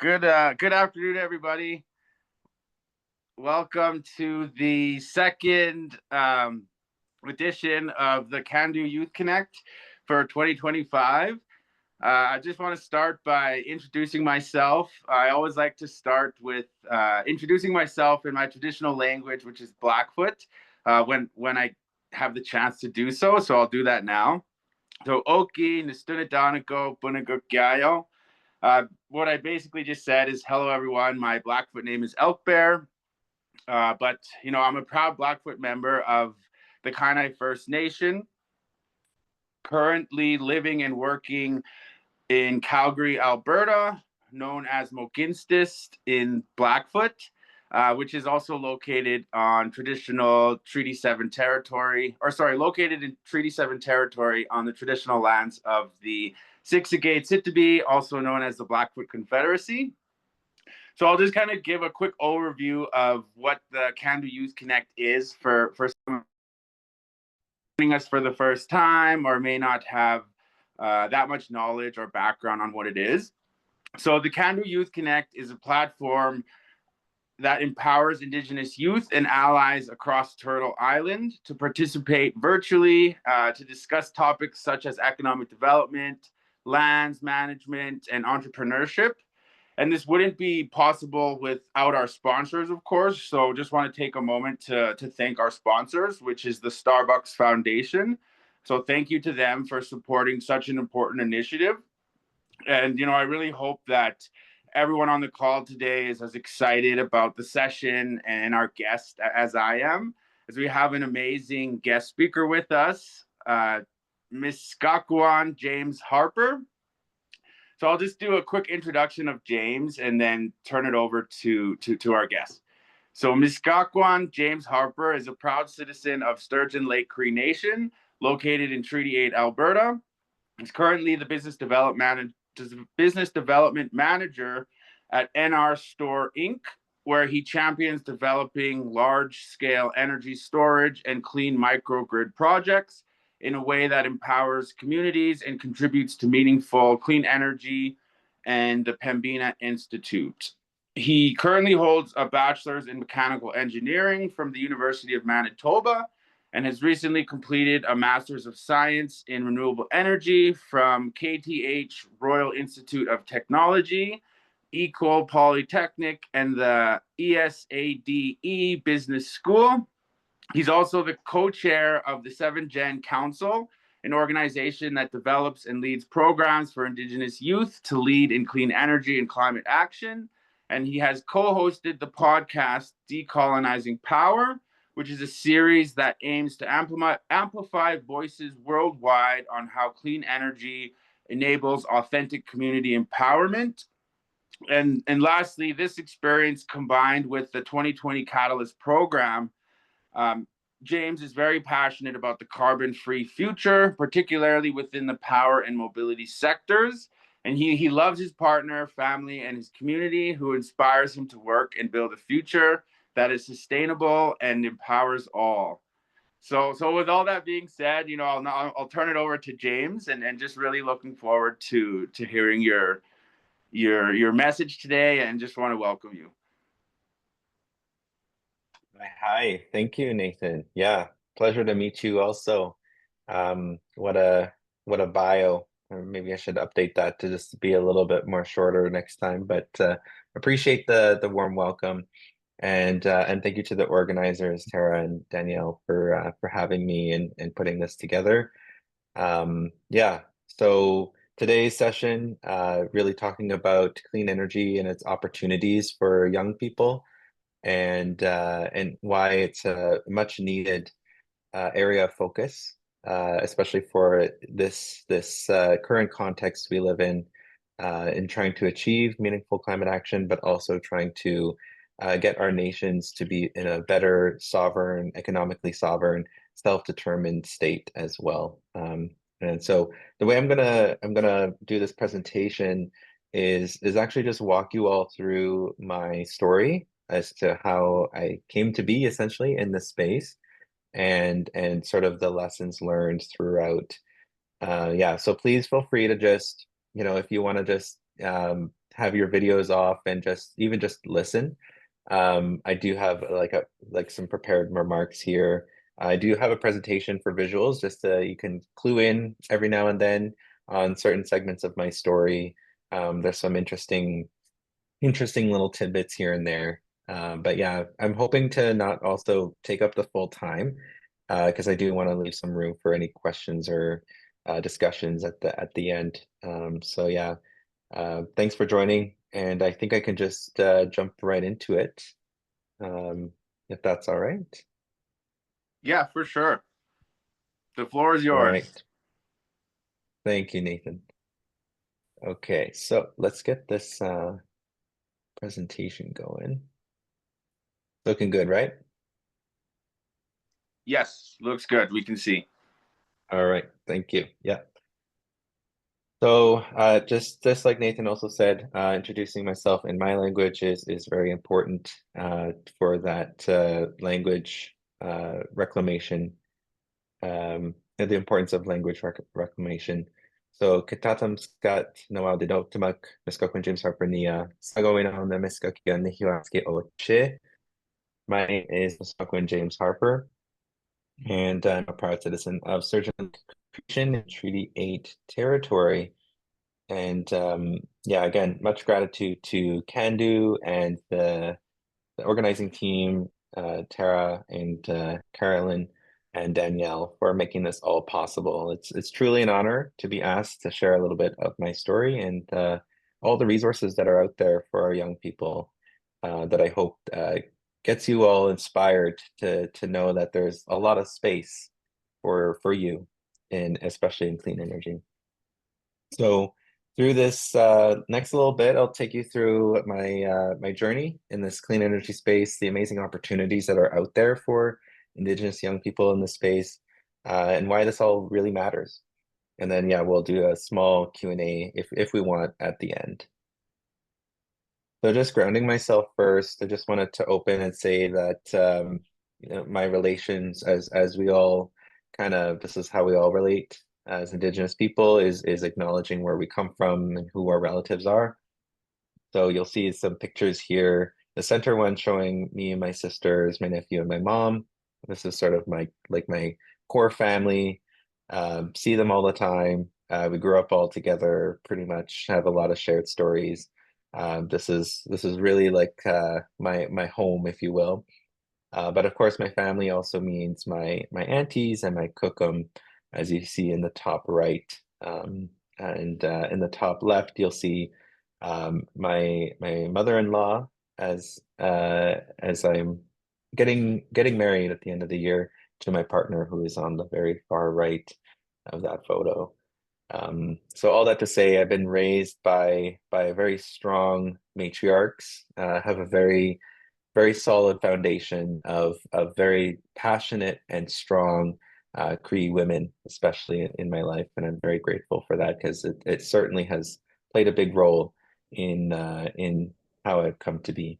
Good afternoon, everybody. Welcome to the second edition of the Can Do Youth Connect for 2025. I just want to start by introducing myself. I always like to start with introducing myself in my traditional language, which is Blackfoot, when I have the chance to do so. So I'll do that now. So Oki, Nistunadanago, Bunagukyayo. What I basically just said is, hello, everyone. My Blackfoot name is Elk Bear. But, I'm a proud Blackfoot member of the Kainai First Nation, currently living and working in Calgary, Alberta, known as Mohkinstsis in Blackfoot, which is also located on traditional Treaty 7 territory, located in Treaty 7 territory on the traditional lands of the Siksika Sitabi, also known as the Blackfoot Confederacy. So I'll just kind of give a quick overview of what the Can Do Youth Connect is for some joining us for the first time or may not have that much knowledge or background on what it is. So the Can Do Youth Connect is a platform that empowers Indigenous youth and allies across Turtle Island to participate virtually to discuss topics such as economic development, lands management, and entrepreneurship. And this wouldn't be possible without our sponsors, of course. So just want to take a moment to thank our sponsors, which is the Starbucks Foundation. So thank you to them for supporting such an important initiative. And, I really hope that everyone on the call today is as excited about the session and our guest as I am, as we have an amazing guest speaker with us, Mihskakwan James Harper. So I'll just do a quick introduction of James and then turn it over to our guest. So Mihskakwan James Harper is a proud citizen of Sturgeon Lake Cree Nation, located in Treaty 8, Alberta. He's currently the business development manager at NR Store Inc., where he champions developing large-scale energy storage and clean microgrid projects in a way that empowers communities and contributes to meaningful clean energy and the Pembina Institute. He currently holds a bachelor's in mechanical engineering from the University of Manitoba and has recently completed a master's of science in renewable energy from KTH Royal Institute of Technology, Ecole Polytechnic, and the ESADE Business School. He's also the co-chair of the SevenGen Council, an organization that develops and leads programs for Indigenous youth to lead in clean energy and climate action. And he has co-hosted the podcast Decolonizing Power, which is a series that aims to amplify voices worldwide on how clean energy enables authentic community empowerment. And lastly, this experience combined with the 2020 Catalyst program, James is very passionate about the carbon-free future, particularly within the power and mobility sectors. And he loves his partner, family, and his community, who inspires him to work and build a future that is sustainable and empowers all. So with all that being said, I'll turn it over to James, and just really looking forward to hearing your message today, and just want to welcome you. Hi, thank you, Nathan. Yeah, pleasure to meet you also. What a bio. Or maybe I should update that to just be a little bit more shorter next time, but appreciate the warm welcome. And thank you to the organizers, Tara and Danielle, for having me and putting this together. Yeah, so today's session, really talking about clean energy and its opportunities for young people, and why it's a much needed area of focus, especially for this current context we live in trying to achieve meaningful climate action, but also trying to get our nations to be in a better sovereign, economically sovereign, self-determined state as well. And so the way I'm gonna do this presentation is actually just walk you all through my story as to how I came to be essentially in this space, and sort of the lessons learned throughout. Yeah, so please feel free to just, if you want to just have your videos off and just listen. I do have like some prepared remarks here. I do have a presentation for visuals, just so you can clue in every now and then on certain segments of my story. There's some interesting little tidbits here and there. But yeah, I'm hoping to not also take up the full time, because I do want to leave some room for any questions or discussions at the end. So yeah, thanks for joining, and I think I can just jump right into it, if that's all right. Yeah, for sure. The floor is All yours. right. Thank you, Nathan. Okay, so let's get this presentation going. Looking good, right? Yes, looks good. We can see. All right, thank you. Yeah. So just like Nathan also said, introducing myself in my language is very important for that language reclamation, and the importance of language reclamation. So kitatam skat nawal de tumak Mihskakwan James Harper niya sagawin ako na Mihskakwan ni Hiwaski Oche. My name is Mihskakwan James Harper, and I'm a proud citizen of SevenGen in Treaty 8 territory. And yeah, again, much gratitude to Candu and the organizing team, Tara and Carolyn and Danielle, for making this all possible. It's truly an honor to be asked to share a little bit of my story and all the resources that are out there for our young people, that I hope gets you all inspired to know that there's a lot of space for you, and especially in clean energy. So through this next little bit, I'll take you through my journey in this clean energy space, the amazing opportunities that are out there for Indigenous young people in this space, and why this all really matters. And then yeah, we'll do a small Q&A if we want at the end. So just grounding myself first, I just wanted to open and say that my relations, as we all this is how we all relate as Indigenous people, is acknowledging where we come from and who our relatives are. So you'll see some pictures here. The center one showing me and my sisters, my nephew and my mom. This is sort of my core family. See them all the time. We grew up all together, pretty much have a lot of shared stories. This is really like my home, if you will. But of course, my family also means my aunties and my cookum, as you see in the top right. And in the top left, you'll see my mother-in-law as I'm getting married at the end of the year to my partner, who is on the very far right of that photo. So all that to say, I've been raised by very strong matriarchs, have a very solid foundation of very passionate and strong Cree women, especially in my life, and I'm very grateful for that, because it certainly has played a big role in how I've come to be.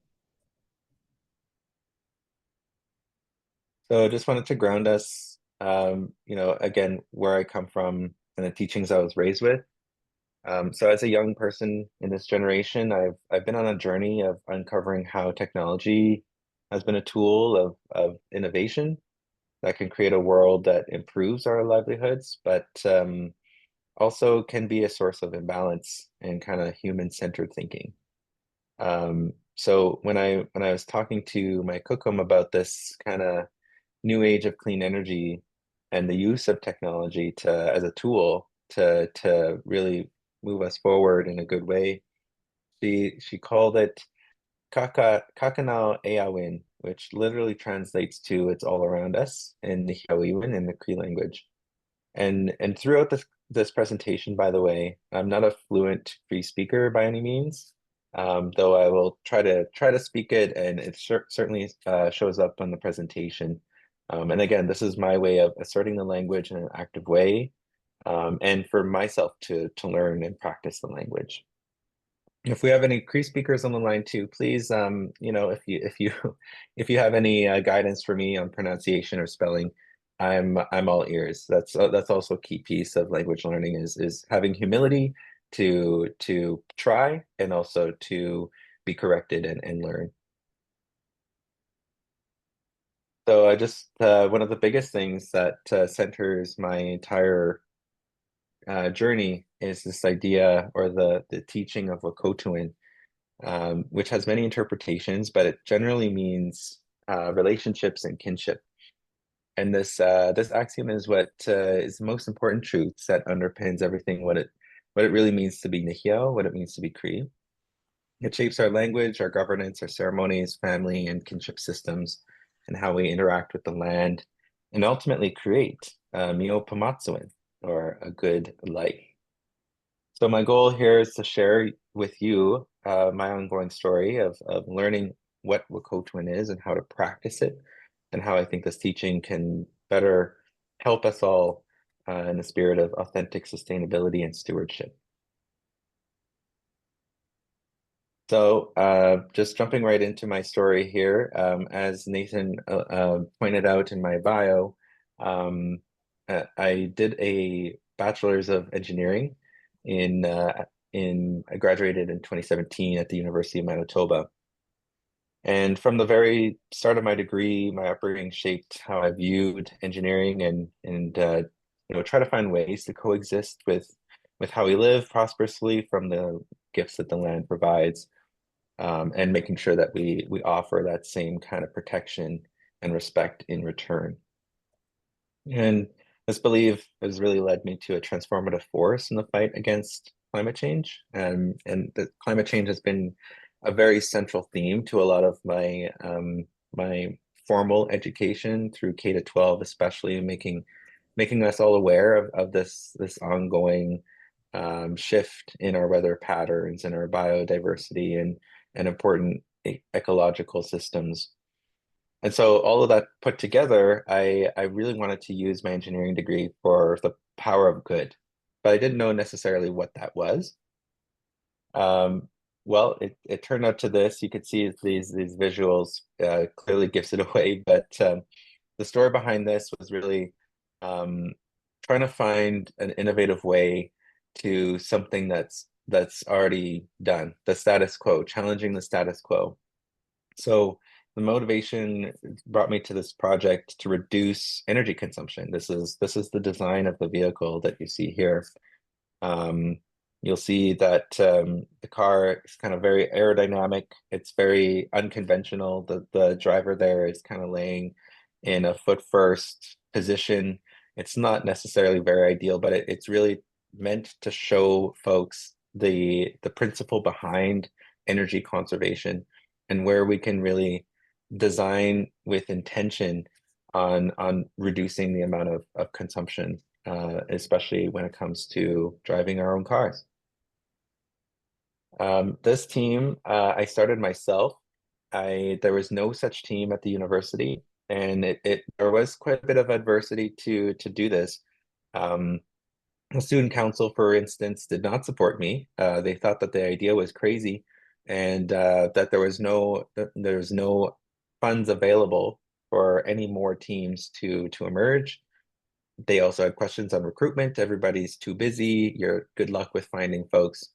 So I just wanted to ground us, again, where I come from and the teachings I was raised with. So as a young person in this generation, I've been on a journey of uncovering how technology has been a tool of innovation that can create a world that improves our livelihoods, but also can be a source of imbalance and kind of human-centered thinking. So when I was talking to my cookum about this kind of new age of clean energy and the use of technology as a tool to really move us forward in a good way, she called it Kakanao Eawin, which literally translates to "it's all around us" in the Hiawiwin, in the Cree language. And throughout this presentation, by the way, I'm not a fluent Cree speaker by any means, though I will try to speak it, and it certainly shows up on the presentation. And again, this is my way of asserting the language in an active way, and for myself to learn and practice the language. If we have any Cree speakers on the line too, please, if you if you have any guidance for me on pronunciation or spelling, I'm all ears. That's also a key piece of language learning is having humility to try and also to be corrected and learn. So I just one of the biggest things that centers my entire journey is this idea or the teaching of Wokotowin, which has many interpretations, but it generally means relationships and kinship. And this axiom is what is the most important truths that underpins everything what it really means to be Nihio, what it means to be Cree. It shapes our language, our governance, our ceremonies, family, and kinship systems, and how we interact with the land, and ultimately create Mio Pamatsuin, or a good life. So my goal here is to share with you my ongoing story of learning what Wokotowin is and how to practice it, and how I think this teaching can better help us all in the spirit of authentic sustainability and stewardship. So just jumping right into my story here, as Nathan pointed out in my bio, I did a bachelor's of engineering I graduated in 2017 at the University of Manitoba. And from the very start of my degree, my upbringing shaped how I viewed engineering and try to find ways to coexist with how we live prosperously from the gifts that the land provides, and making sure that we offer that same kind of protection and respect in return. And this belief has really led me to a transformative force in the fight against climate change. And the climate change has been a very central theme to a lot of my formal education through K to 12, especially making us all aware of this ongoing shift in our weather patterns and our biodiversity and important ecological systems. And so all of that put together, I really wanted to use my engineering degree for the power of good, but I didn't know necessarily what that was. Well, it turned out to this. You could see these visuals clearly gives it away, but the story behind this was really um, trying to find an innovative way to something that's already done, the status quo, challenging the status quo. So the motivation brought me to this project to reduce energy consumption. This is the design of the vehicle that you see here. Um, you'll see that the car is kind of very aerodynamic. It's very unconventional. The driver there is kind of laying in a foot first position. It's not necessarily very ideal, but it's really meant to show folks the principle behind energy conservation and where we can really design with intention on reducing the amount of consumption, especially when it comes to driving our own cars. This team, I started myself. There was no such team at the university, and there was quite a bit of adversity to do this. The student council, for instance, did not support me. They thought that the idea was crazy, and that there's no funds available for any more teams to emerge. They also had questions on recruitment. Everybody's too busy. You're good luck with finding folks.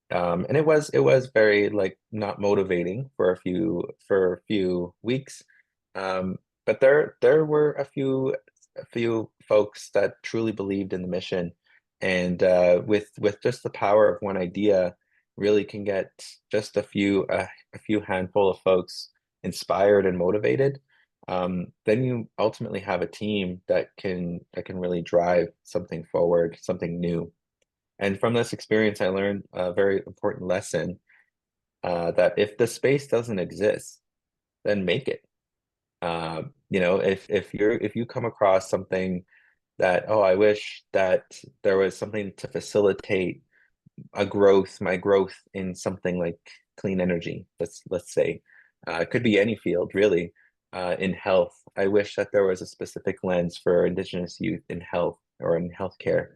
And it was very like not motivating for a few weeks. But there were a few folks that truly believed in the mission, and with just the power of one idea, really can get just a few handful of folks inspired and motivated. Then you ultimately have a team that can really drive something forward, something new. And from this experience, I learned a very important lesson, that if the space doesn't exist, then make it. If you come across something that, oh, I wish that there was something to facilitate my growth in something like clean energy, let's say, it could be any field really, in health. I wish that there was a specific lens for Indigenous youth in health or in healthcare.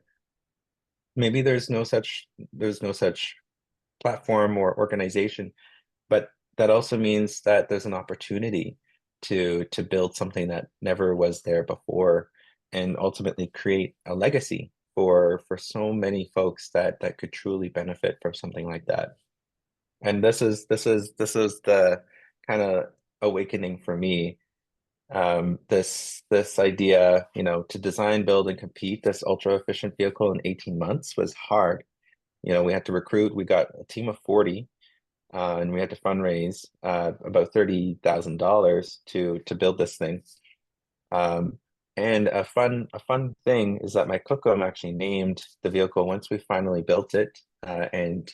Maybe there's no such platform or organization, but that also means that there's an opportunity to build something that never was there before and ultimately create a legacy for so many folks that could truly benefit from something like that. And this is the kind of awakening for me. This idea, to design, build, and compete this ultra efficient vehicle in 18 months was hard. We had to recruit. We got a team of 40, and we had to fundraise about $30,000 to build this thing. Um, and a fun thing is that my cookum actually named the vehicle once we finally built it, and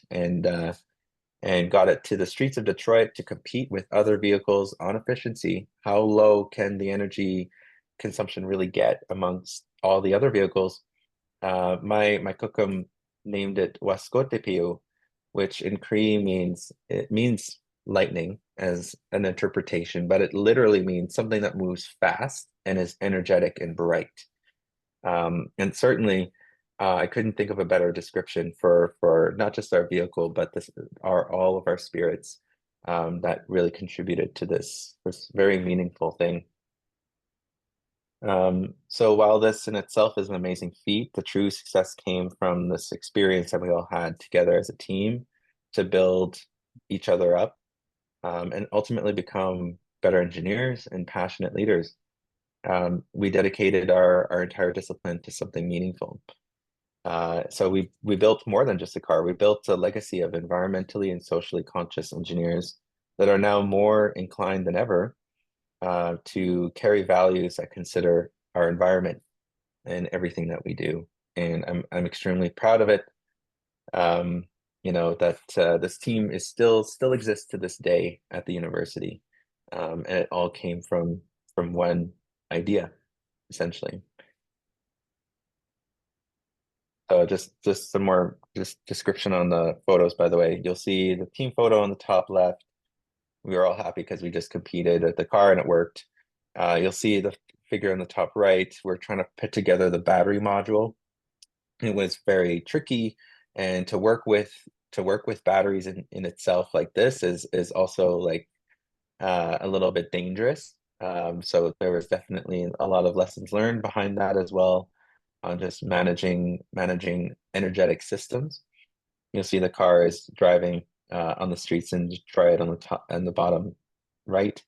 got it to the streets of Detroit to compete with other vehicles on efficiency. How low can the energy consumption really get amongst all the other vehicles? My cookum named it Waskotepiu, which in Cree means lightning as an interpretation, but it literally means something that moves fast and is energetic and bright. And certainly, I couldn't think of a better description for not just our vehicle, but all of our spirits that really contributed to this very meaningful thing. So while this in itself is an amazing feat, the true success came from this experience that we all had together as a team to build each other up, and ultimately become better engineers and passionate leaders. We dedicated our entire discipline to something meaningful. So we built more than just a car. We built a legacy of environmentally and socially conscious engineers that are now more inclined than ever to carry values that consider our environment and everything that we do. And I'm extremely proud of it. That this team is still exists to this day at the university. And it all came from one idea, essentially. So just some more description on the photos, by the way. You'll see the team photo on the top left. We were all happy because we just competed at the car and it worked. You'll see the figure on the top right. We're trying to put together the battery module. It was very tricky, and to work with batteries in itself like this is also like a little bit dangerous. So there was definitely a lot of lessons learned behind that as well on just managing energetic systems. You'll see the car is driving on the streets in Detroit on the top and the bottom right.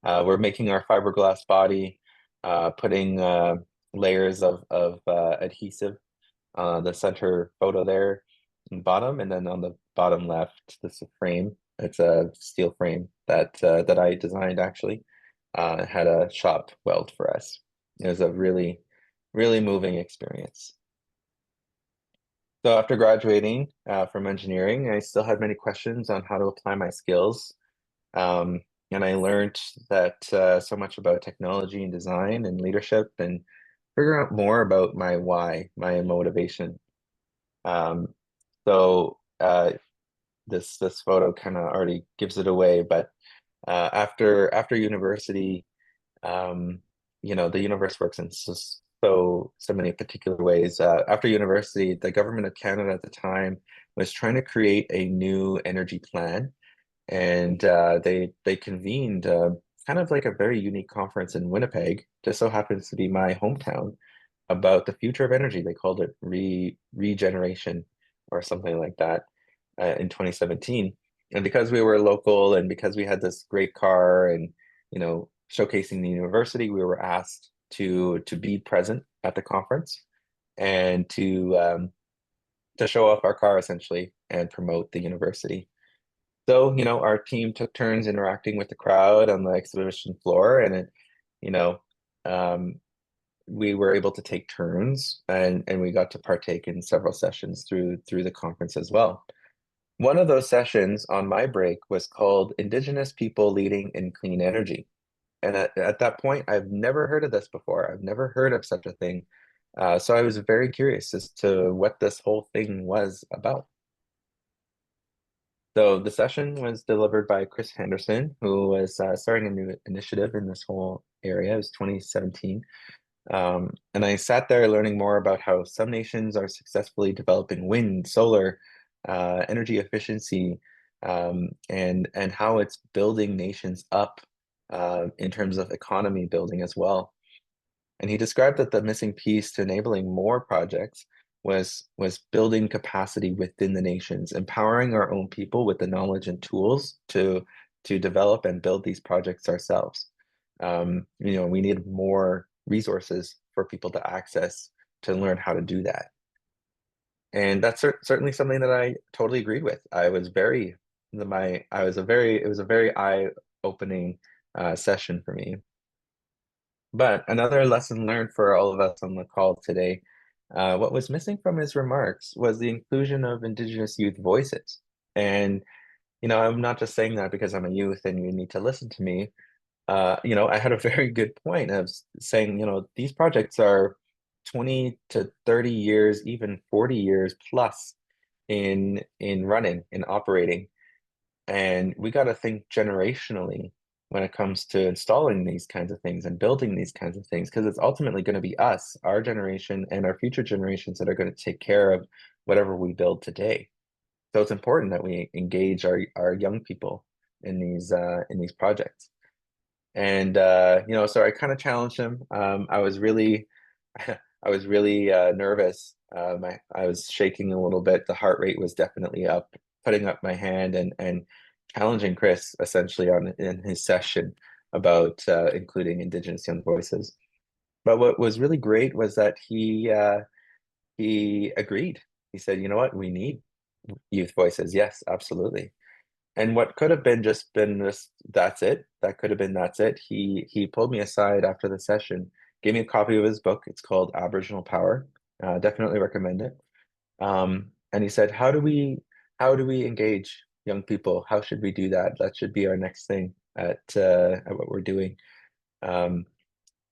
We're making our fiberglass body, putting layers of adhesive. The center photo there in bottom, and then on the bottom left, this is a frame. It's a steel frame that I designed actually. It had a shop weld for us. It was a really, really moving experience. So after graduating from engineering, I still had many questions on how to apply my skills. And I learned that so much about technology and design and leadership, and figure out more about my why, my motivation. Um, so this photo kind of already gives it away, but after university, the universe works in so many particular ways. After university, the government of Canada at the time was trying to create a new energy plan, and they convened kind of like a very unique conference in Winnipeg. Just so happens to be my hometown, about the future of energy. They called it regeneration or something like that in 2017. And because we were local and because we had this great car and showcasing the university, we were asked to be present at the conference and to show off our car essentially and promote the university. So, our team took turns interacting with the crowd on the exhibition floor, and you know, um, we were able to take turns, and we got to partake in several sessions through the conference as well. One of those sessions on my break was called Indigenous People Leading in Clean Energy. And at that point, I've never heard of this before. I've never heard of such a thing. So I was very curious as to what this whole thing was about. So the session was delivered by Chris Henderson, who was starting a new initiative in this whole area. It was 2017. And I sat there learning more about how some nations are successfully developing wind, solar, energy efficiency, and how it's building nations up in terms of economy building as well. And he described that the missing piece to enabling more projects was building capacity within the nations, empowering our own people with the knowledge and tools to develop and build these projects ourselves. We need more resources for people to access to learn how to do that. And that's certainly something that I totally agreed with. I was very my I was a very it was a very eye-opening session for me. But another lesson learned for all of us on the call today, what was missing from his remarks was the inclusion of Indigenous youth voices. And, I'm not just saying that because I'm a youth and you need to listen to me. I had a very good point of saying, these projects are 20 to 30 years, even 40 years plus in running, in operating. And we got to think generationally when it comes to installing these kinds of things and building these kinds of things, because it's ultimately going to be us, our generation, and our future generations that are going to take care of whatever we build today. So it's important that we engage our young people in these projects. And so I kind of challenged him. I was really I was really nervous. I was shaking a little bit. The heart rate was definitely up, putting up my hand and challenging Chris essentially on in his session about including Indigenous young voices. But what was really great was that he agreed. He said, "You know what? We need youth voices. Yes, absolutely." And what could have been just been this, that's it. That could have been that's it. He pulled me aside after the session, gave me a copy of his book. It's called Aboriginal Power. Definitely recommend it. And he said, how do we engage young people? How should we do that? That should be our next thing at what we're doing. Um,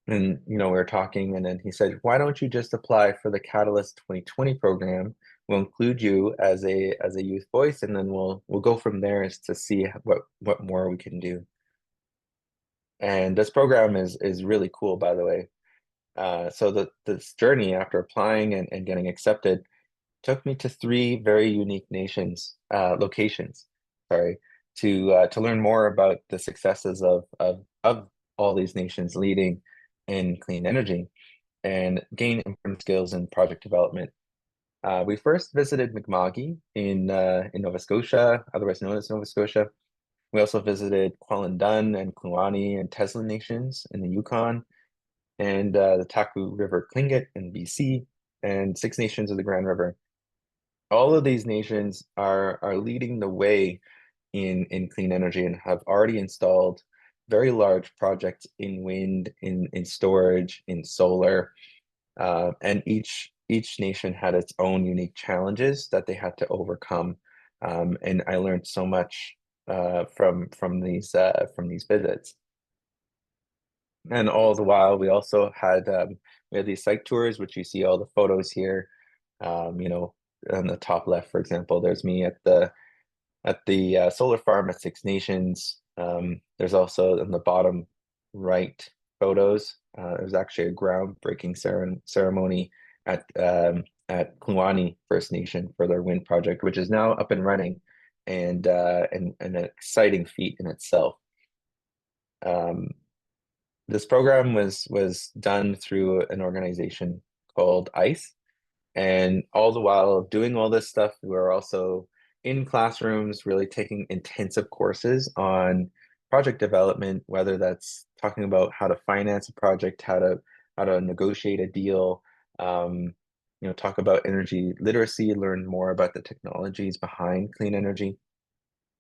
and we were talking, and then he said, "Why don't you just apply for the Catalyst 2020 program? We'll include you as a youth voice, and then we'll go from there as to see what more we can do." And this program is really cool, by the way. So this journey after applying and getting accepted took me to three very unique locations, sorry, to learn more about the successes of all these nations leading in clean energy and gain important skills in project development. We first visited Mi'kma'ki in Nova Scotia, otherwise known as Nova Scotia. We also visited Kwalindun and Kluane and Teslin nations in the Yukon, and the Taku River Tlingit in BC, and Six Nations of the Grand River. All of these nations are leading the way in clean energy and have already installed very large projects in wind, in storage, in solar, and each nation had its own unique challenges that they had to overcome. And I learned so much from these visits. And all the while, we had these site tours, which you see all the photos here. On the top left, for example, there's me at the solar farm at Six Nations. There's also in the bottom right photos. There was actually a groundbreaking ceremony at Kluane First Nation for their wind project, which is now up and running, and an exciting feat in itself. Um, this program was done through an organization called ICE, and all the while doing all this stuff, we were also in classrooms, really taking intensive courses on project development, whether that's talking about how to finance a project, how to negotiate a deal, talk about energy literacy, learn more about the technologies behind clean energy.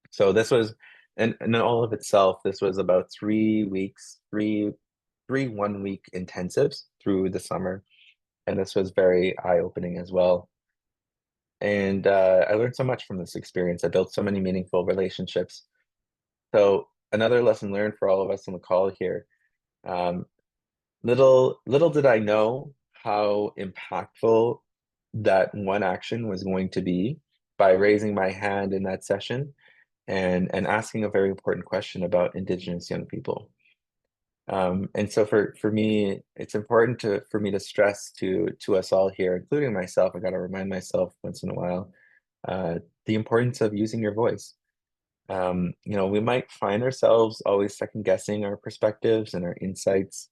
So this was, and in all of itself, this was about 3 weeks, three 1 week intensives through the summer. And this was very eye-opening as well. And I learned so much from this experience. I built so many meaningful relationships. So another lesson learned for all of us on the call here. Um, little did I know how impactful that one action was going to be by raising my hand in that session and asking a very important question about Indigenous young people. And so for me, it's important for me to stress to us all here, including myself. I got to remind myself once in a while, the importance of using your voice. We might find ourselves always second guessing our perspectives and our insights.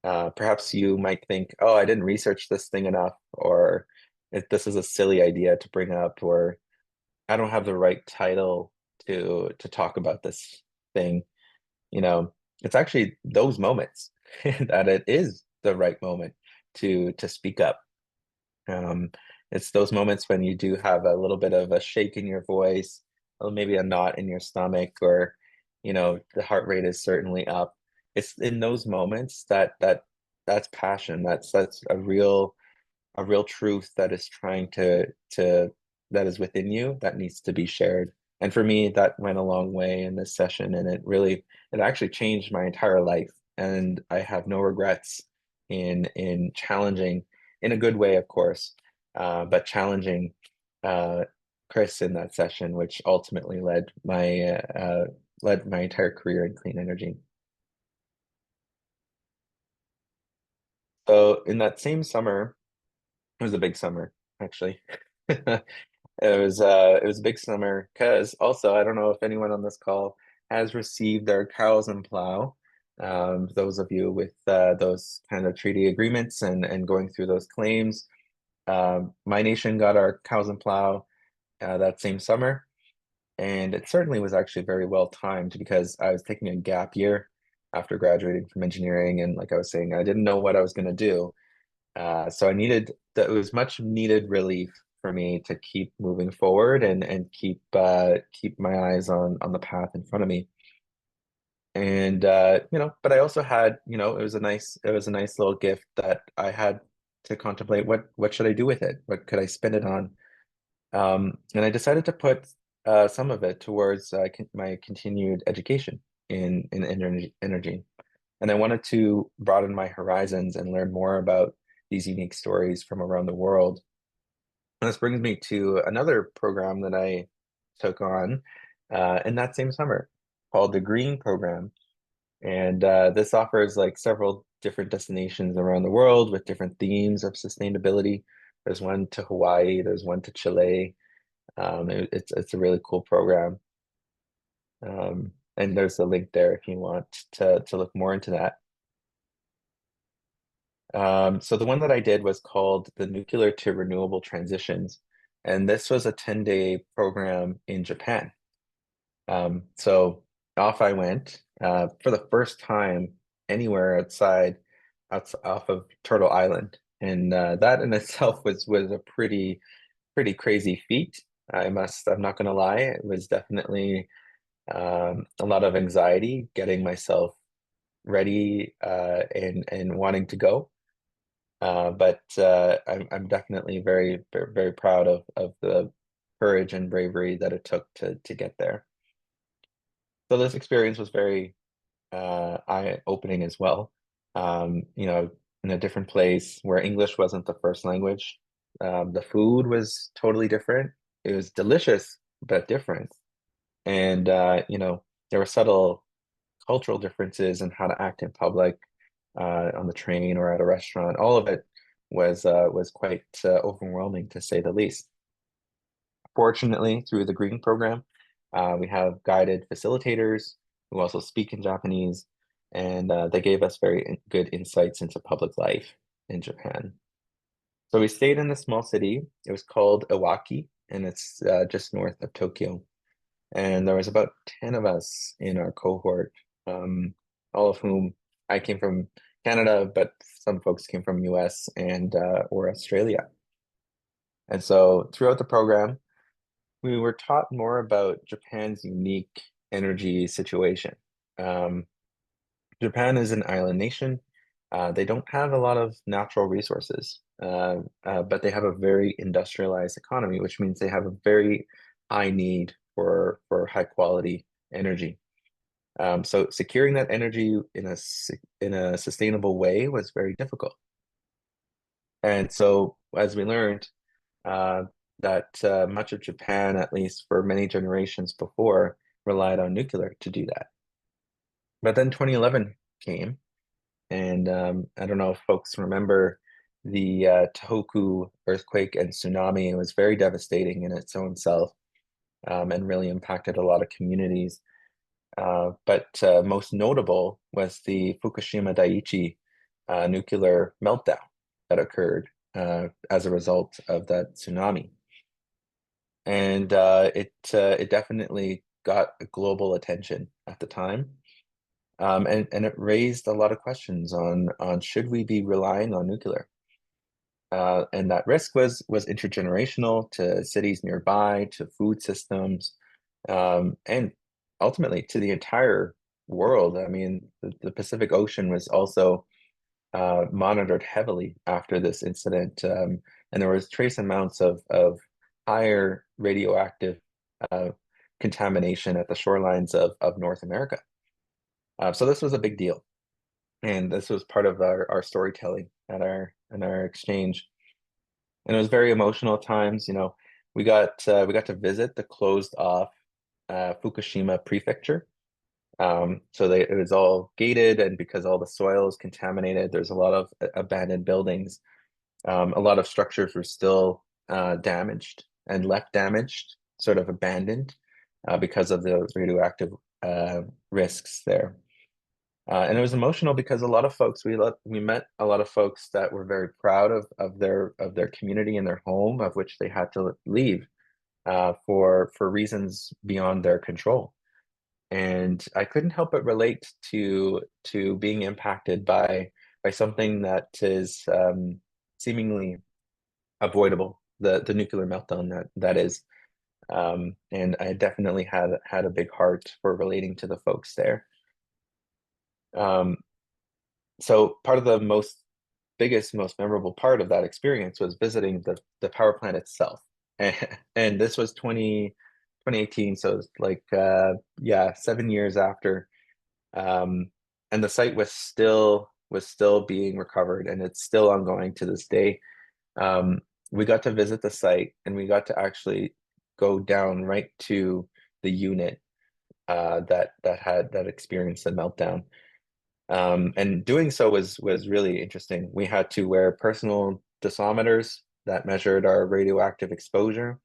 Perhaps you might think, "Oh, I didn't research this thing enough," or this is a silly idea to bring up, or I don't have the right title to talk about this thing. You know, it's actually those moments that it is the right moment to speak up. Um, it's those moments when you do have a little bit of a shake in your voice, or maybe a knot in your stomach, or the heart rate is certainly up. It's in those moments that's passion. That's a real truth that is trying to that is within you that needs to be shared. And for me, that went a long way in this session, and it actually changed my entire life. And I have no regrets in challenging, in a good way, of course, but challenging uh, Chris in that session, which ultimately led my entire career in clean energy. So in that same summer, it was a big summer, actually. It was a big summer because also I don't know if anyone on this call has received their cows and plow. Those of you with those kind of treaty agreements and going through those claims, my nation got our cows and plow that same summer, and it certainly was actually very well timed because I was taking a gap year after graduating from engineering, and like I was saying, I didn't know what I was going to do. So I needed that. It was much needed relief for me to keep moving forward and keep my eyes on the path in front of me. And but I also had, it was a nice little gift that I had to contemplate what should I do with it? What could I spend it on? And I decided to put some of it towards my continued education in energy. And I wanted to broaden my horizons and learn more about these unique stories from around the world. And this brings me to another program that I took on in that same summer called the Green Program. And this offers like several different destinations around the world with different themes of sustainability. There's one to Hawaii, there's one to Chile. It's a really cool program. And there's a link there if you want to look more into that. So the one that I did was called the Nuclear to Renewable Transitions, and this was a 10-day program in Japan. So off I went for the first time anywhere off of Turtle Island, and that in itself was a pretty crazy feat. I'm not gonna lie, it was definitely a lot of anxiety getting myself ready and wanting to go. But I'm definitely very proud of the courage and bravery that it took to get there. So this experience was very eye-opening as well. In a different place where English wasn't the first language. The food was totally different. It was delicious, but different. And there were subtle cultural differences in how to act in public, on the train or at a restaurant. All of it was quite overwhelming to say the least. Fortunately, through the Green Program, we have guided facilitators who also speak in Japanese, and they gave us very good insights into public life in Japan. So we stayed in a small city. It was called Iwaki, and it's just north of Tokyo. And there was about 10 of us in our cohort, all of whom I came from Canada, but some folks came from US and or Australia. And so throughout the program, we were taught more about Japan's unique energy situation. Um, Japan is an island nation. They don't have a lot of natural resources, but they have a very industrialized economy, which means they have a very high need for high quality energy. So securing that energy in a sustainable way was very difficult. And so as we learned, uh, that much of Japan, at least for many generations before, relied on nuclear to do that. But then 2011 came, and I don't know if folks remember the Tohoku earthquake and tsunami. It was very devastating in its own self, and really impacted a lot of communities. But most notable was the Fukushima Daiichi nuclear meltdown that occurred as a result of that tsunami. And it definitely got global attention at the time. And it raised a lot of questions on should we be relying on nuclear? And that risk was intergenerational to cities nearby, to food systems, and ultimately to the entire world. I mean, the Pacific Ocean was also monitored heavily after this incident, and there was trace amounts of higher radioactive uh, contamination at the shorelines of North America. So this was a big deal, and this was part of our storytelling at our exchange. And it was very emotional at times. You know, we got to visit the closed off Fukushima prefecture. So it was all gated, and because all the soil is contaminated, there's a lot of abandoned buildings. A lot of structures were still damaged and left damaged, sort of abandoned, because of the radioactive risks there. And it was emotional because a lot of folks we met a lot of folks that were very proud of their community and their home, of which they had to leave for reasons beyond their control. And I couldn't help but relate to being impacted by something that is seemingly avoidable, the nuclear meltdown that is. And I definitely had a big heart for relating to the folks there. Um, so part of the most memorable part of that experience was visiting the power plant itself. And this was 2018, so it's like yeah, 7 years after. And the site was still being recovered, and it's still ongoing to this day. Um, we got to visit the site, and we got to actually go down right to the unit that experienced the meltdown. And doing so was really interesting. We had to wear personal dosimeters that measured our radioactive exposure.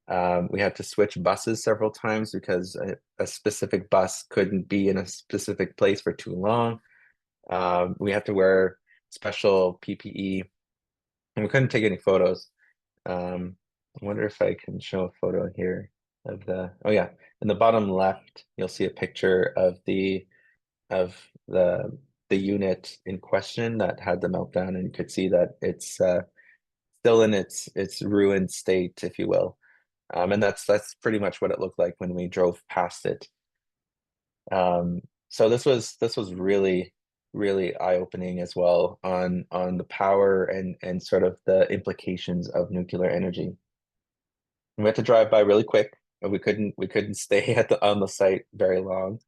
We had to switch buses several times because a specific bus couldn't be in a specific place for too long. We had to wear special PPE, and we couldn't take any photos. I wonder if I can show a photo here of oh yeah, in the bottom left, you'll see a picture of the unit in question that had the meltdown, and you could see that it's still in its ruined state, if you will. And that's pretty much what it looked like when we drove past it. So this was really eye-opening as well on the power and sort of the implications of nuclear energy. We had to drive by really quick, and we couldn't stay on the site very long.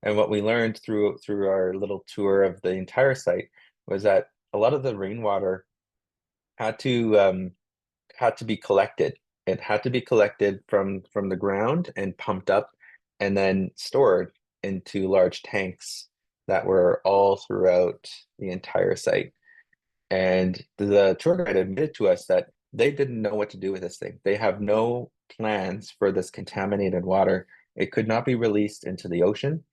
And what we learned through our little tour of the entire site was that a lot of the rainwater had to um, had to be collected. It had to be collected from the ground and pumped up, and then stored into large tanks that were all throughout the entire site. And the tour guide admitted to us that they didn't know what to do with this thing. They have no plans for this contaminated water. It could not be released into the ocean.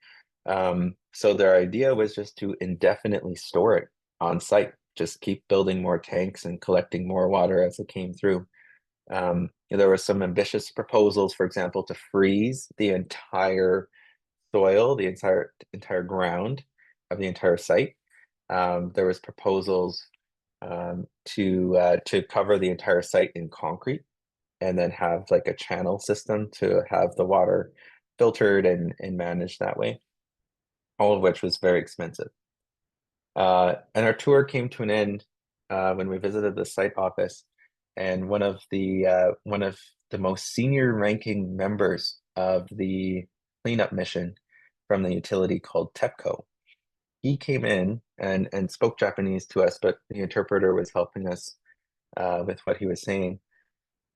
So their idea was just to indefinitely store it on site, just keep building more tanks and collecting more water as it came through. There were some ambitious proposals, for example, to freeze the entire soil, the entire ground of the entire site. There was proposals to cover the entire site in concrete, and then have like a channel system to have the water filtered and managed that way, all of which was very expensive. And our tour came to an end when we visited the site office, and one of the most senior ranking members of the cleanup mission from the utility called TEPCO. He came in and spoke Japanese to us, but the interpreter was helping us with what he was saying.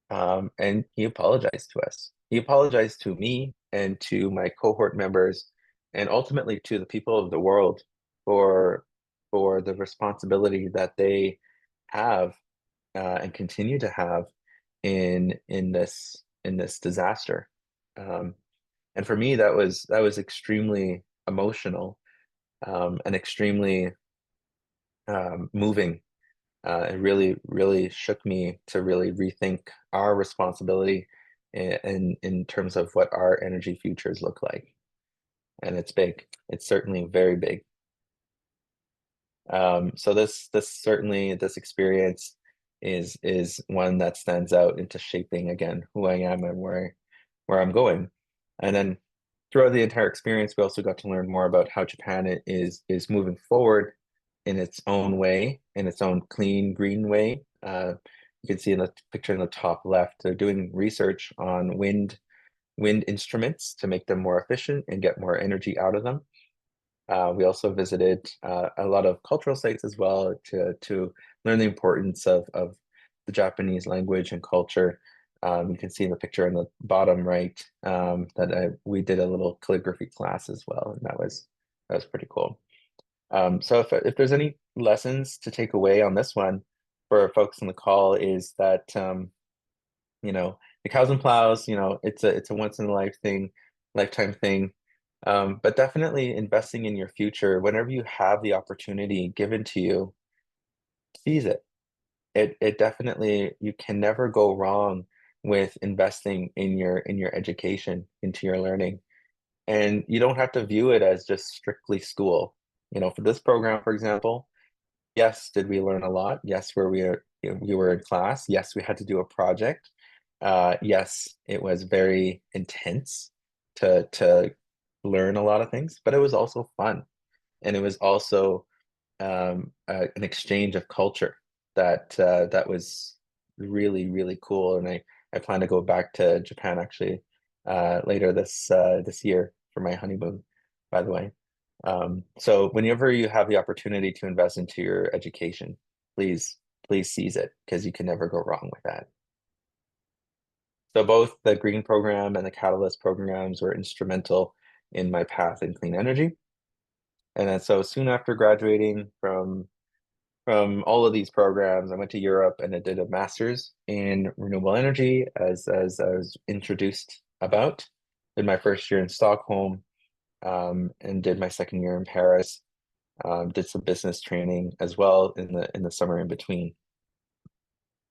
And he apologized to us. He apologized to me and to my cohort members, and ultimately to the people of the world for for the responsibility that they have and continue to have in this disaster. Um, and for me, that was extremely emotional, and extremely moving it really shook me to really rethink our responsibility in terms of what our energy futures look like. And it's big. It's certainly very big. So this experience is one that stands out into shaping again who I am and where I'm going. And then throughout the entire experience, we also got to learn more about how Japan is moving forward in its own way, in its own clean, green way. You can see in the picture in the top left, they're doing research on wind instruments to make them more efficient and get more energy out of them. We also visited a lot of cultural sites as well to learn the importance of the Japanese language and culture. You can see in the picture in the bottom right that we did a little calligraphy class as well, and that was pretty cool. So if there's any lessons to take away on this one for folks on the call is that the cows and plows, it's a once in a lifetime thing. But definitely investing in your future, whenever you have the opportunity given to you, seize it. It definitely, you can never go wrong with investing in your education, into your learning. And you don't have to view it as just strictly school. For this program, for example, yes, did we learn a lot? Yes, we were in class. Yes, we had to do a project. Yes, it was very intense to learn a lot of things, but it was also fun, and it was also an exchange of culture that was really cool. And I plan to go back to Japan actually later this year for my honeymoon, by the way. So whenever you have the opportunity to invest into your education, please seize it because you can never go wrong with that. So both the Green program and the Catalyst programs were instrumental in my path in clean energy. And then so soon after graduating from all of these programs, I went to Europe and I did a master's in renewable energy as I was introduced about. Did my first year in Stockholm, and did my second year in Paris. Did some business training as well in the summer in between.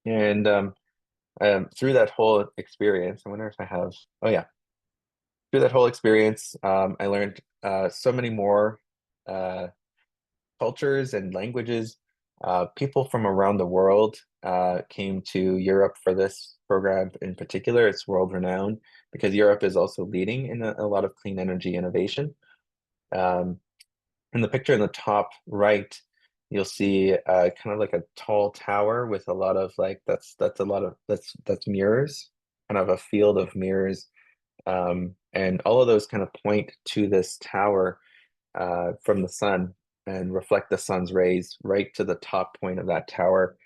And through that whole experience, I wonder if I have, oh yeah, through that whole experience, I learned so many more uh, cultures and languages. People from around the world came to Europe for this program in particular. It's world renowned because Europe is also leading in a lot of clean energy innovation. Um, in the picture in the top right, you'll see kind of like a tall tower with a lot of that's a lot of that's mirrors, kind of a field of mirrors. And all of those kind of point to this tower from the sun and reflect the sun's rays right to the top point of that tower.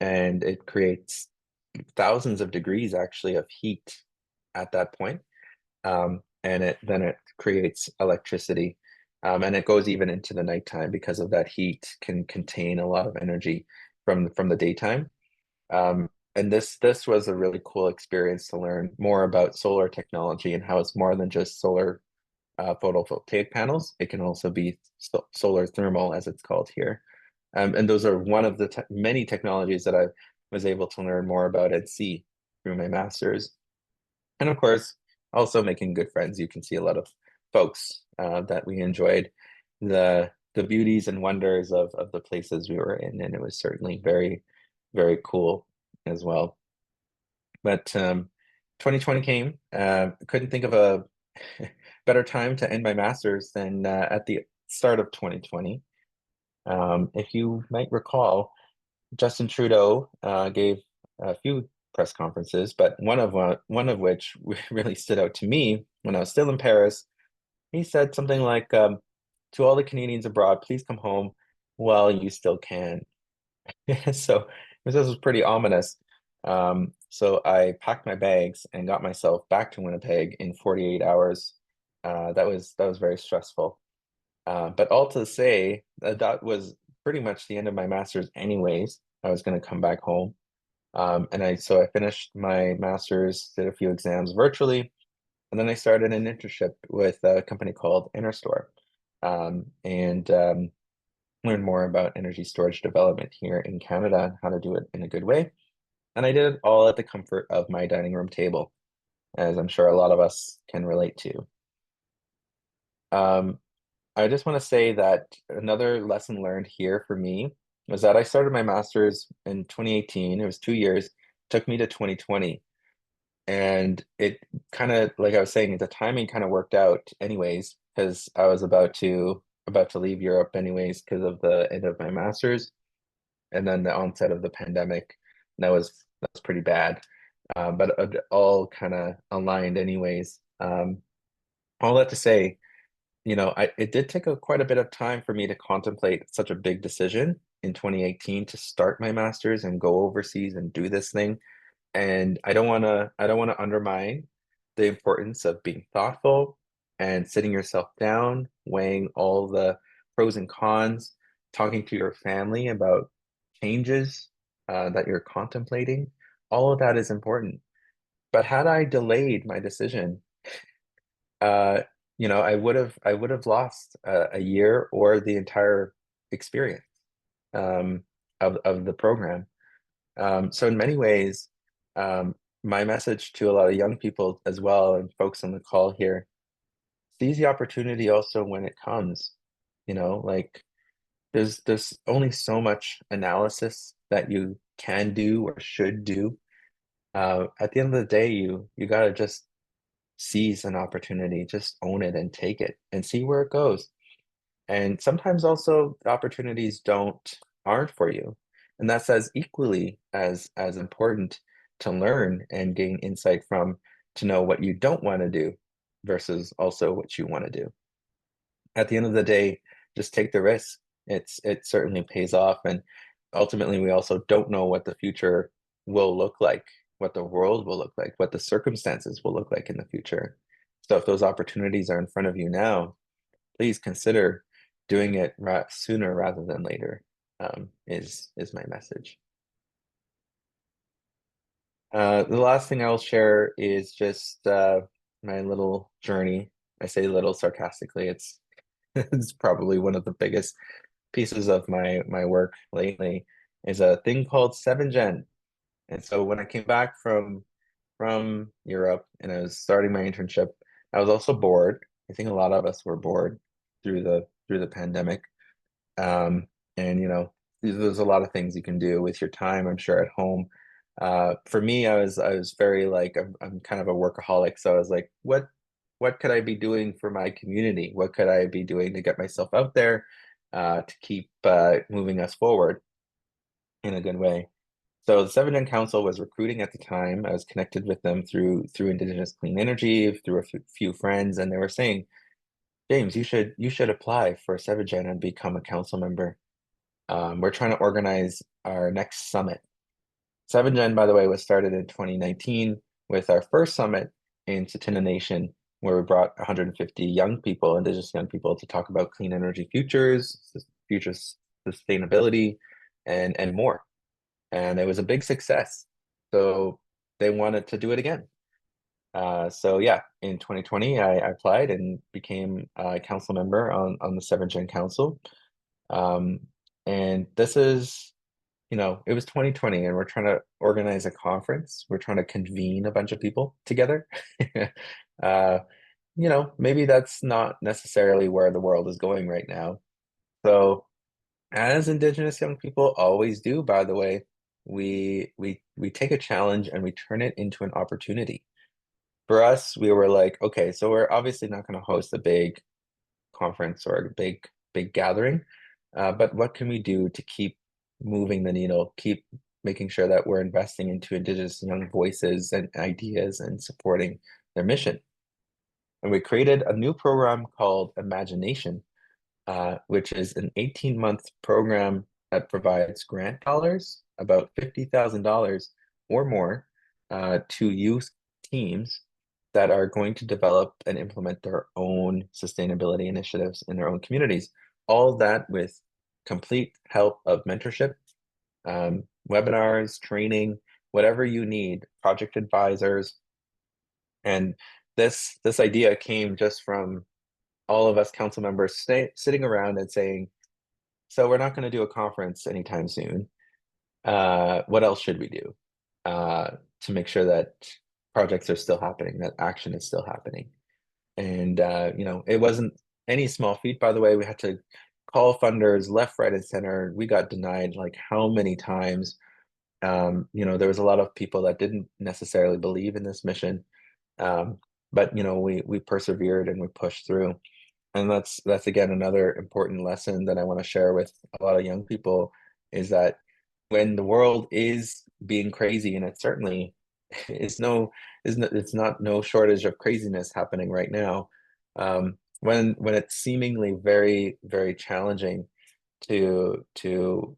And it creates thousands of degrees actually of heat at that point. And then it creates electricity. And it goes even into the nighttime because of that heat can contain a lot of energy from the daytime. And this was a really cool experience to learn more about solar technology and how it's more than just solar photovoltaic panels. It can also be solar thermal, as it's called here. And those are one of the many technologies that I was able to learn more about and see through my master's. And of course, also making good friends. You can see a lot of folks that we enjoyed the beauties and wonders of the places we were in, and it was certainly very cool as well. But 2020 came. Couldn't think of a better time to end my master's than at the start of 2020. If you might recall, Justin Trudeau gave a few press conferences, but one of which really stood out to me when I was still in Paris. He said something like, "To all the Canadians abroad, please come home while you still can." So this was pretty ominous. So I packed my bags and got myself back to Winnipeg in 48 hours. That was very stressful. But all to say that was pretty much the end of my master's anyways. I was going to come back home. So I finished my master's, did a few exams virtually, and then I started an internship with a company called InnerStore. And learn more about energy storage development here in Canada and how to do it in a good way. And I did it all at the comfort of my dining room table, as I'm sure a lot of us can relate to. Um, I just want to say that another lesson learned here for me was that I started my master's in 2018. It was 2 years, took me to 2020. And it kind of, like I was saying, the timing kind of worked out anyways, because I was about to leave Europe anyways because of the end of my master's and then the onset of the pandemic. And that was pretty bad. But it all kind of aligned anyways. All that to say, it did take quite a bit of time for me to contemplate such a big decision in 2018 to start my master's and go overseas and do this thing. And I don't want to undermine the importance of being thoughtful and sitting yourself down, weighing all the pros and cons, talking to your family about changes that you're contemplating. All of that is important. But had I delayed my decision, uh, I would have lost a year or the entire experience um, of the program. So in many ways, my message to a lot of young people as well, and folks on the call here, seize the opportunity also when it comes. Like there's only so much analysis that you can do or should do. At the end of the day, you gotta just seize an opportunity, just own it and take it and see where it goes. And sometimes also the opportunities aren't for you. And that's as equally as important to learn and gain insight from to know what you don't want to do versus also what you want to do. At the end of the day, just take the risk. It certainly pays off. And ultimately we also don't know what the future will look like, what the world will look like, what the circumstances will look like in the future. So if those opportunities are in front of you now, please consider doing it sooner rather than later, is my message. The last thing I'll share is just my little journey. I say little sarcastically. It's it's probably one of the biggest pieces of my work lately is a thing called SevenGen. And so when I came back from Europe and I was starting my internship, I was also bored. I think a lot of us were bored through the pandemic. Um, and there's a lot of things you can do with your time, I'm sure, at home. For me, I was very like I'm kind of a workaholic, so I was like, what could I be doing for my community? What could I be doing to get myself out there, to keep moving us forward in a good way? So the SevenGen Council was recruiting at the time. I was connected with them through Indigenous Clean Energy, through a few friends, and they were saying, James, you should apply for SevenGen and become a council member. We're trying to organize our next summit. SevenGen, by the way, was started in 2019 with our first summit in Tsuut'ina Nation, where we brought 150 young people, Indigenous young people, to talk about clean energy futures, future sustainability, and more. And it was a big success. So they wanted to do it again. So yeah, in 2020, I applied and became a council member on the SevenGen Council. Um, and this is, it was 2020 and we're trying to organize a conference. We're trying to convene a bunch of people together. Uh, maybe that's not necessarily where the world is going right now. So as Indigenous young people always do, by the way, we take a challenge and we turn it into an opportunity. For us, we were like, okay, so we're obviously not going to host a big conference or a big gathering, but what can we do to keep moving the needle, keep making sure that we're investing into Indigenous young voices and ideas and supporting their mission? And we created a new program called imaGENation, which is an 18-month program that provides grant dollars, about $50,000 or more, to youth teams that are going to develop and implement their own sustainability initiatives in their own communities. All that with complete help of mentorship, webinars, training, whatever you need, project advisors. And this idea came just from all of us council members sitting around and saying, so we're not going to do a conference anytime soon. What else should we do to make sure that projects are still happening, that action is still happening? And it wasn't any small feat, by the way. We had to call funders left, right, and center. We got denied like how many times? There was a lot of people that didn't necessarily believe in this mission. Um, but we persevered and we pushed through. And that's again another important lesson that I want to share with a lot of young people is that when the world is being crazy, and it certainly it's not no shortage of craziness happening right now. When it's seemingly very, very challenging to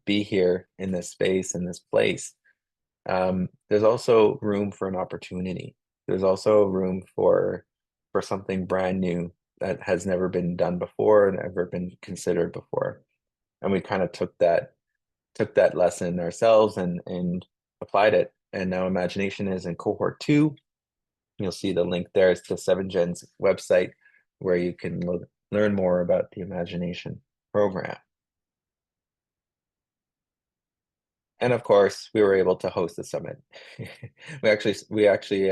be here in this space, in this place, there's also room for an opportunity. There's also room for something brand new that has never been done before and ever been considered before. And we kind of took that lesson ourselves and applied it. And now imagination is in cohort 2. You'll see the link there is to SevenGen's website where you can learn more about the imagination program. And of course, we were able to host a summit. we actually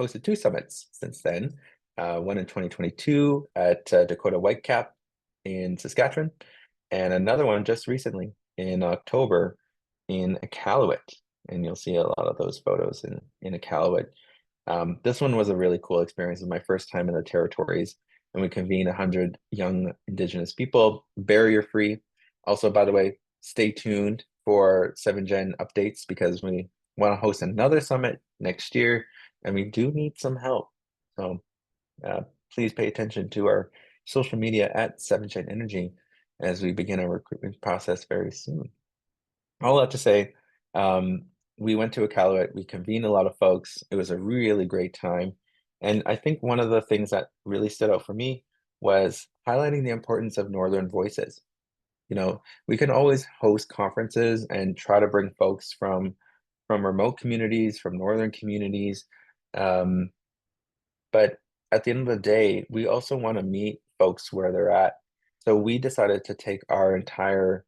hosted 2 summits since then. One in 2022 at Dakota Whitecap in Saskatchewan, and another one just recently in October in Iqaluit. And you'll see a lot of those photos in Iqaluit. This one was a really cool experience. It was my first time in the territories, and we convened 100 young Indigenous people, barrier-free. Also, by the way, stay tuned for SevenGen updates because we want to host another summit next year, and we do need some help. So please pay attention to our social media at SevenGen Energy as we begin our recruitment process very soon. All that to say, we went to Iqaluit, we convened a lot of folks. It was a really great time. And I think one of the things that really stood out for me was highlighting the importance of Northern voices. We can always host conferences and try to bring folks from remote communities, from northern communities. But at the end of the day, we also want to meet folks where they're at. So we decided to take our entire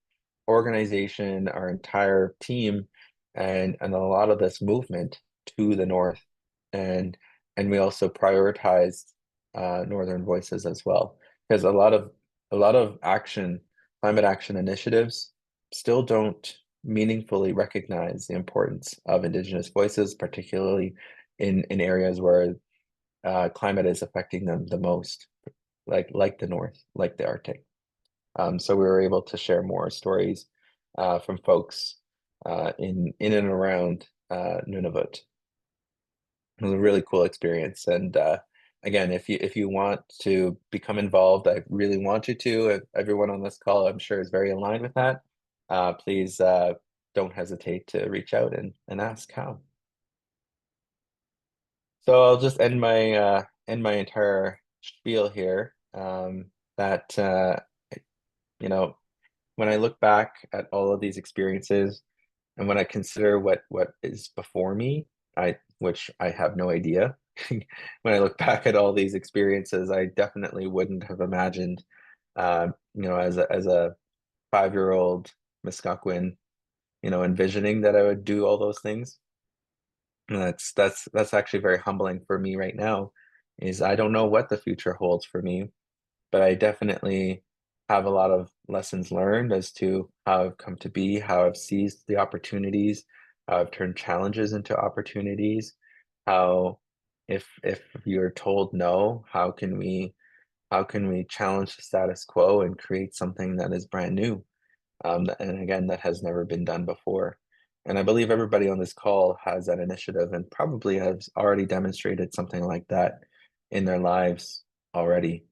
organization, our entire team, and a lot of this movement to the north. And we also prioritized northern voices as well. Because a lot of climate action initiatives still don't meaningfully recognize the importance of Indigenous voices, particularly in areas where climate is affecting them the most, like the North, like the Arctic. So we were able to share more stories from folks in and around Nunavut. It was a really cool experience. And again, if you want to become involved, I really want you to. Everyone on this call, I'm sure, is very aligned with that. Please don't hesitate to reach out and ask how. So I'll just end my entire spiel here. That you know, when I look back at all of these experiences, and when I consider what is before me, which I have no idea. When I look back at all these experiences, I definitely wouldn't have imagined, as a 5-year-old Mihskakwan, envisioning that I would do all those things. And that's actually very humbling for me right now, is I don't know what the future holds for me, but I definitely have a lot of lessons learned as to how I've come to be, how I've seized the opportunities, how I've turned challenges into opportunities, how if you're told no, how can we challenge the status quo and create something that is brand new? And again, that has never been done before. And I believe everybody on this call has that initiative and probably has already demonstrated something like that in their lives already.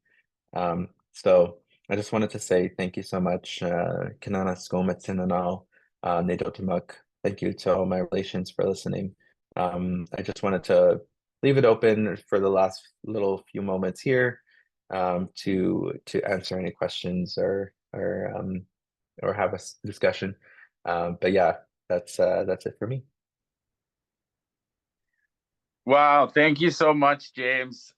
So I just wanted to say thank you so much, Kanana Skometsin and all, Nedotimak. Thank you to all my relations for listening. I just wanted to leave it open for the last little few moments here, to answer any questions or have a discussion. But yeah, that's it for me. Wow, thank you so much, James.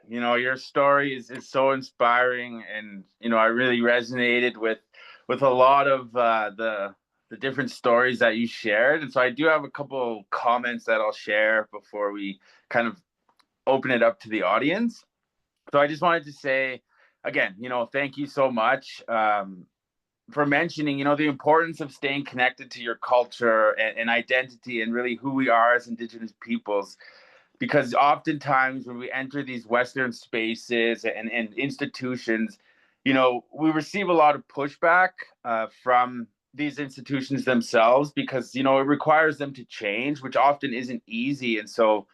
Your story is so inspiring, and I really resonated with with a lot of the different stories that you shared. And so I do have a couple comments that I'll share before we kind of open it up to the audience. So I just wanted to say, again, thank you so much for mentioning, the importance of staying connected to your culture and identity and really who we are as Indigenous peoples. Because oftentimes when we enter these Western spaces and institutions, we receive a lot of pushback from these institutions themselves because, it requires them to change, which often isn't easy. And so,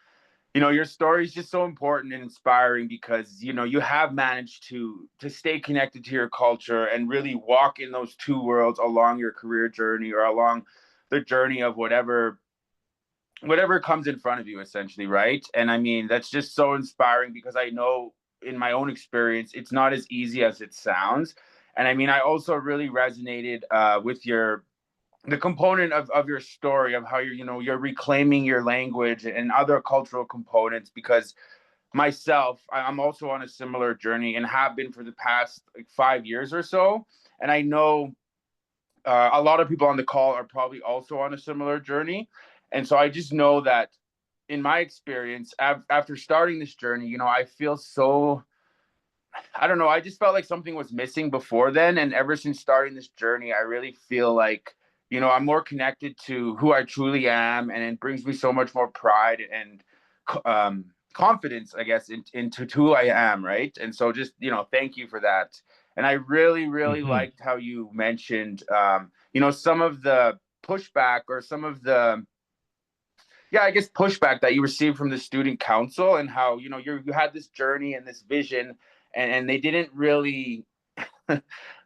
your story is just so important and inspiring because you have managed to stay connected to your culture and really walk in those two worlds along your career journey or along the journey of whatever comes in front of you, essentially, right? And I mean, that's just so inspiring because I know in my own experience it's not as easy as it sounds. And I mean, I also really resonated with the component of your story of how you're reclaiming your language and other cultural components, because I'm also on a similar journey and have been for the past like 5 years or so. And I know a lot of people on the call are probably also on a similar journey. And so I just know that in my experience, after starting this journey, I feel so, I don't know, I just felt like something was missing before then. And ever since starting this journey, I really feel like, I'm more connected to who I truly am. And it brings me so much more pride and confidence, I guess, into who I am. Right. And so just, thank you for that. And I really, really Hmm. liked how you mentioned, some of the pushback or some of the, yeah, I guess pushback that you received from the student council, and how you had this journey and this vision, and they didn't really,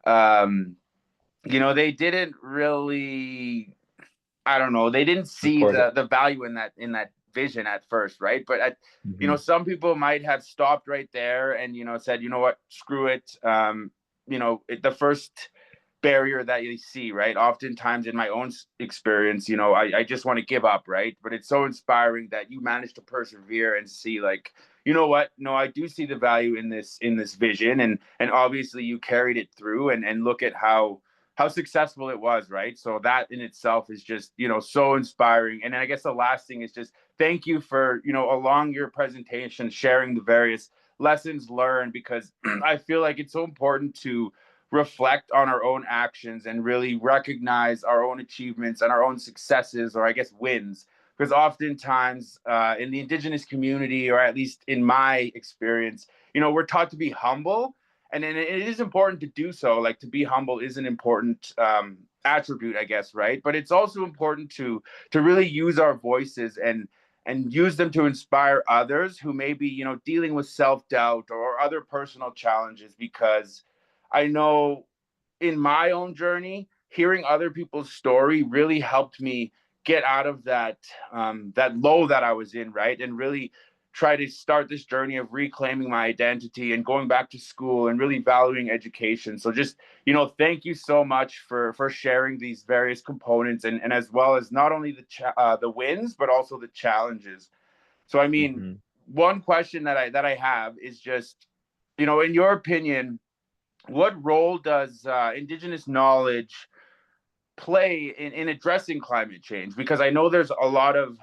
um, they didn't really, I don't know, they didn't see Support it. the value in that vision at first, right? But Hmm. some people might have stopped right there and said, what, screw it. The first barrier that you see, right? Oftentimes in my own experience, I just want to give up, right? But it's so inspiring that you managed to persevere and see, like, what? No, I do see the value in this vision, and obviously you carried it through, and look at how successful it was, right? So that in itself is just, so inspiring. And then I guess the last thing is just thank you for, along your presentation, sharing the various lessons learned, because I feel like it's so important to reflect on our own actions and really recognize our own achievements and our own successes, or I guess wins. Because oftentimes in the Indigenous community, or at least in my experience, we're taught to be humble, and then it is important to do so. Like, to be humble is an important attribute, I guess, right? But it's also important to really use our voices and use them to inspire others who may be dealing with self-doubt or other personal challenges, because I know in my own journey, hearing other people's story really helped me get out of that low that I was in, right? And really try to start this journey of reclaiming my identity and going back to school and really valuing education. So just, thank you so much for sharing these various components, and as well as not only the wins, but also the challenges. So I mean, Hmm. one question that I have is just, in your opinion, what role does Indigenous knowledge play in addressing climate change? Because I know there's a lot of,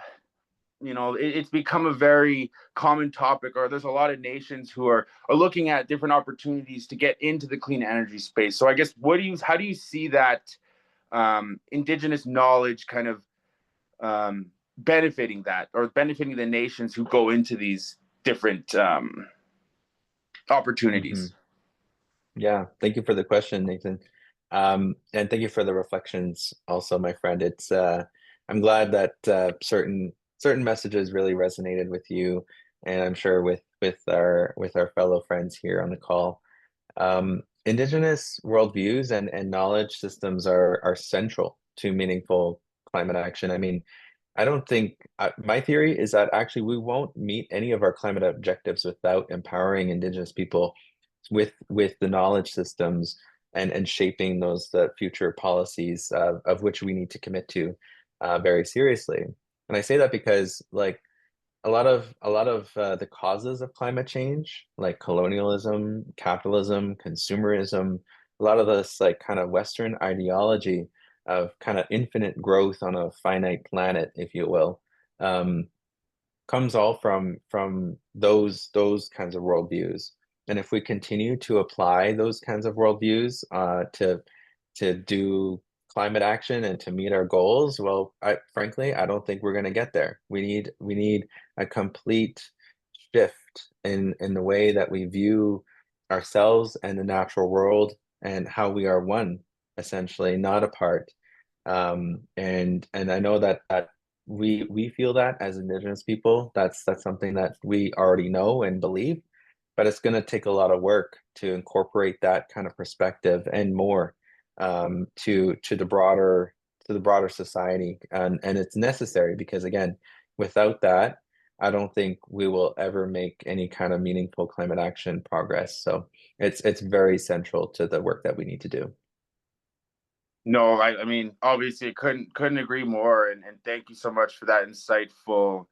it's become a very common topic, or there's a lot of nations who are looking at different opportunities to get into the clean energy space. So I guess, how do you see that Indigenous knowledge kind of benefiting that, or benefiting the nations who go into these different Hmm. opportunities? Yeah, thank you for the question, Nathan. And thank you for the reflections also, my friend. I'm glad that certain messages really resonated with you, and I'm sure with our fellow friends here on the call. Indigenous worldviews and knowledge systems are central to meaningful climate action. I mean, I don't think my theory is that actually we won't meet any of our climate objectives without empowering Indigenous people with the knowledge systems and shaping those the future policies of which we need to commit to very seriously. And I say that because like a lot of the causes of climate change, like colonialism, capitalism, consumerism, lot of this like kind of Western ideology of kind of infinite growth on a finite planet, if you will, um, comes all from those kinds of worldviews. And if we continue to apply those kinds of worldviews to do climate action and to meet our goals, well, frankly, I don't think we're going to get there. We need a complete shift in the way that we view ourselves and the natural world and how we are one, essentially, not apart. And I know that we feel that as Indigenous people. That's something that we already know and believe, but it's going to take a lot of work to incorporate that kind of perspective and more to the broader society, and it's necessary because again, without that, I don't think we will ever make any kind of meaningful climate action progress. So it's very central to the work that we need to do. No, I mean, obviously, couldn't agree more, and thank you so much for that insightful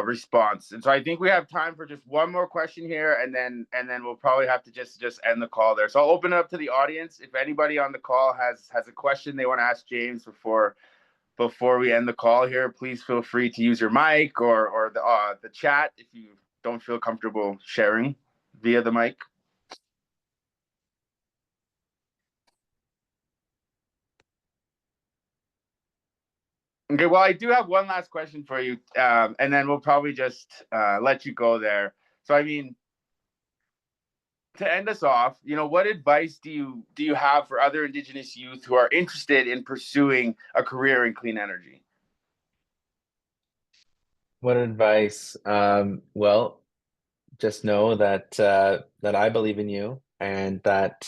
response. And so I think we have time for just one more question here, and then we'll probably have to just end the call there. So I'll open it up to the audience. If anybody on the call has a question they want to ask James before we end the call here, please feel free to use your mic or the chat if you don't feel comfortable sharing via the mic. Okay, well, I do have one last question for you, and then we'll probably just let you go there. So, I mean, to end us off, what advice do you have for other Indigenous youth who are interested in pursuing a career in clean energy? What advice? Well, just know that I believe in you and that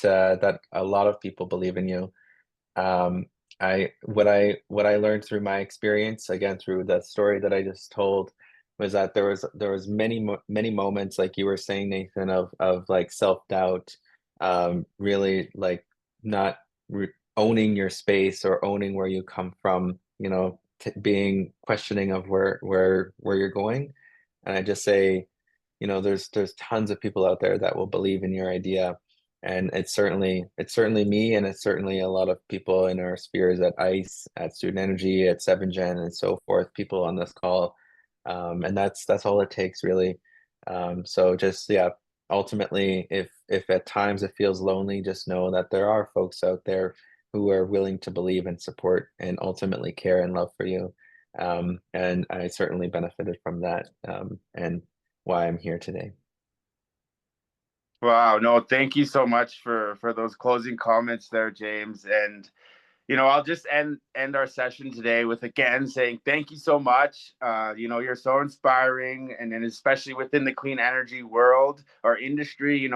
a lot of people believe in you. Um, what I learned through my experience, again through the story that I just told, was that there was many moments like you were saying, Nathan, of like self-doubt, really like not re owning your space or owning where you come from, t being questioning of where you're going. And I just say, there's tons of people out there that will believe in your idea, and it's certainly me, and it's certainly a lot of people in our spheres at ICE, at Student Energy, at SevenGen, and so forth, people on this call. And that's all it takes, really. So just, yeah, ultimately, if at times it feels lonely, just know that there are folks out there who are willing to believe and support and ultimately care and love for you. And I certainly benefited from that, and why I'm here today. Wow, no, thank you so much for those closing comments there, James. And I'll just end our session today with again saying thank you so much. You're so inspiring, and then especially within the clean energy world or industry,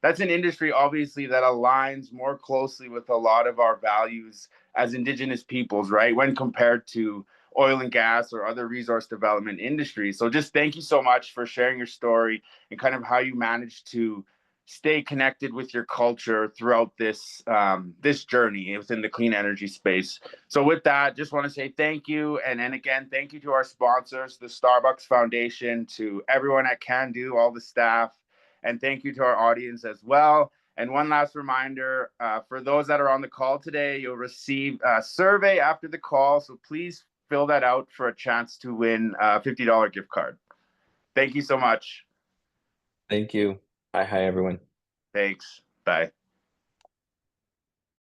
that's an industry obviously that aligns more closely with a lot of our values as Indigenous peoples, right? When compared to oil and gas or other resource development industries. So just thank you so much for sharing your story and kind of how you managed to stay connected with your culture throughout this journey within the clean energy space. So with that, just want to say thank you. And then again, thank you to our sponsors, the Starbucks Foundation, to everyone at Can Do, all the staff, and thank you to our audience as well. And one last reminder, for those that are on the call today, you'll receive a survey after the call. So please fill that out for a chance to win a $50 gift card. Thank you so much. Thank you. Hi, everyone. Thanks. Bye.